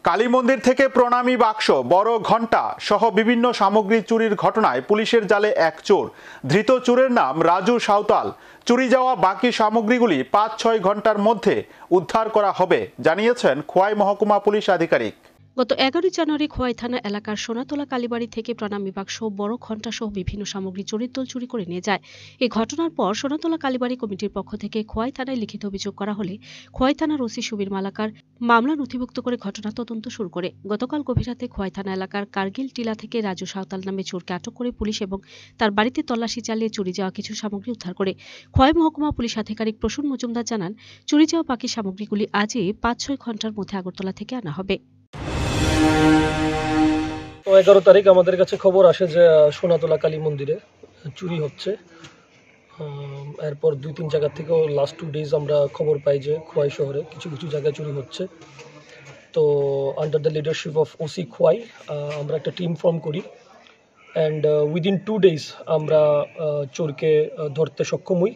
কালী মন্দির থেকে প্রণামী বাক্স, বড় ঘণ্টা সহ বিভিন্ন সামগ্রী চুরির ঘটনায় পুলিশের জালে এক চোর। ধৃত চোরের নাম রাজু সাঁওতাল। চুরি যাওয়া বাকি সামগ্রীগুলি ৫-৬ ঘন্টার মধ্যে উদ্ধার করা হবে জানিয়েছেন খোয়াই মহকুমা পুলিশ আধিকারিক। গত ১১ জানুয়ারি খোয়াই থানা এলাকার সোনাতলা কালীবাড়ি থেকে প্রণামী বাক্স, বড় ঘণ্টা সহ বিভিন্ন সামগ্রী চোরের দল চুরি করে নিয়ে যায়। এই ঘটনার পর সোনাতলা কালীবাড়ি কমিটির পক্ষ থেকে খোয়াই থানায় লিখিত অভিযোগ করা হলে খোয়াই থানার ওসি সুবীর মালাকার মামলা নথিভুক্ত করে ঘটনা তদন্ত শুরু করে। গতকাল গভীর রাতে খোয়াই থানা এলাকার কার্গিল টিলা থেকে রাজু সাঁওতাল নামে চোরকে আটক করে পুলিশ এবং তার বাড়িতে তল্লাশি চালিয়ে চুরি যাওয়া কিছু সামগ্রী উদ্ধার করে। খোয়াই মহকুমা পুলিশ আধিকারিক প্রসূন মজুমদার জানান, চুরি যাওয়া বাকি সামগ্রীগুলি আজই ৫-৬ ঘন্টার মধ্যে আগরতলা থেকে আনা হবে। 11 তারিখ আমাদের কাছে খবর আসে যে সোনাতলা কালী মন্দিরে চুরি হচ্ছে। এরপর 2-3 জায়গা থেকেও লাস্ট 2 ডেজ আমরা খবর পাই যে খোয়াই শহরে কিছু কিছু জায়গায় চুরি হচ্ছে। তো under the leadership of OC Khowai আমরা একটা টিম ফর্ম করি অ্যান্ড উইদিন 2 ডেজ আমরা চোরকে ধরতে সক্ষম হই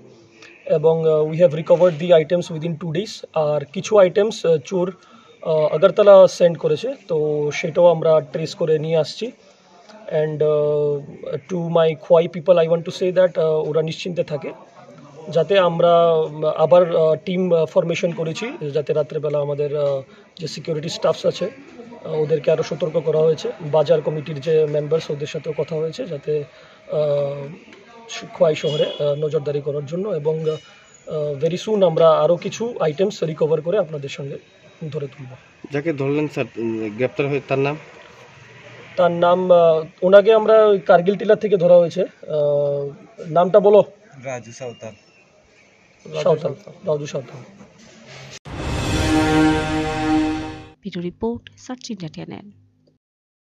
এবং we have recovered the items within 2 days. আর কিছু আইটেমস চোর আগরতলা সেন্ড করেছে, তো সেটাও আমরা ট্রেস করে নিয়ে আসছি। And to my Khowai people I want to say that ওরা নিশ্চিন্তে থাকে, যাতে আমরা আবার টিম ফরমেশন করেছি, যাতে রাত্রেবেলা আমাদের যে সিকিউরিটি স্টাফস আছে ওদেরকে আরও সতর্ক করা হয়েছে। বাজার কমিটির যে মেম্বার্স ওদের সাথেও কথা হয়েছে, যাতে খোয়াই শহরে নজরদারি করার জন্য, এবং ভেরি সুন আমরা আরও কিছু আইটেমস রিকভার করে আপনাদের সঙ্গে ধরে তুলব। যাকে ধরলেন স্যার, গ্রেপ্তার হয়ে তার নাম ওনাকে আমরা কার্গিল টিলা থেকে ধরা হয়েছে। নামটা বলো। Raju Santhal. Raju Santhal. Video report, search India TNN।